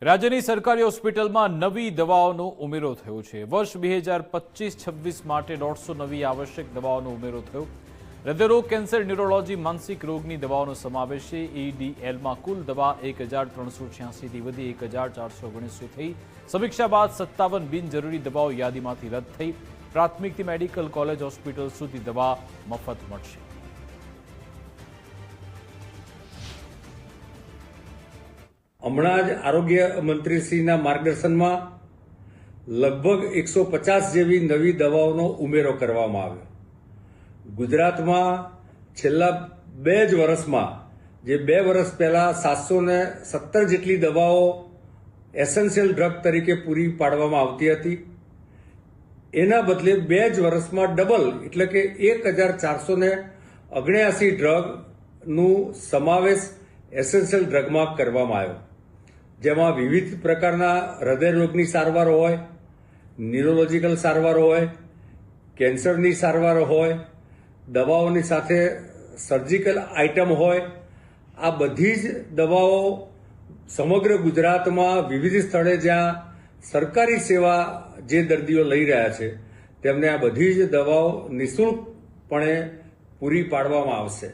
રાજ્યની સરકારી હોસ્પિટલમાં નવી દવાઓનો ઉમેરો થયો છે। વર્ષ 2025-26 માટે 150 નવી આવશ્યક દવાઓનો ઉમેરો થયો। હૃદયરોગ, કેન્સર, ન્યુરોલોજી, માનસિક રોગની દવાઓનો સમાવેશ છે। EDLમાં કુલ દવા 1386થી વધી 1479 થઈ। સમીક્ષા બાદ 57 બિનજરૂરી દવાઓ યાદીમાંથી રદ થઈ। પ્રાથમિકથી મેડિકલ કોલેજ હોસ્પિટલ સુધી દવા મફત મળશે। હમણાં જ આરોગ્ય મંત્રીશ્રીના માર્ગદર્શનમાં લગભગ 150 જેવી નવી દવાઓનો ઉમેરો કરવામાં આવ્યો। ગુજરાતમાં છેલ્લા 2 જ વર્ષમાં જે 2 વર્ષ પહેલા 717 જેટલી દવાઓ એસેન્શિયલ ડ્રગ તરીકે પૂરી પાડવામાં આવતી હતી, એના બદલે 2 જ વર્ષમાં ડબલ એટલે કે 1479 ડ્રગનું સમાવેશ એસેન્શિયલ ડ્રગમાં કરવામાં આવ્યો, જેમાં વિવિધ પ્રકારના હૃદયરોગની સારવાર હોય, ન્યુરોલોજીકલ સારવાર હોય, કેન્સરની સારવાર હોય, દવાઓની સાથે સર્જિકલ આઇટમ હોય। આ બધી જ દવાઓ સમગ્ર ગુજરાતમાં વિવિધ સ્થળે જ્યાં સરકારી સેવા જે દર્દીઓ લઈ રહ્યા છે તેમને આ બધી જ દવાઓ નિઃશુલ્કપણે પૂરી પાડવામાં આવશે।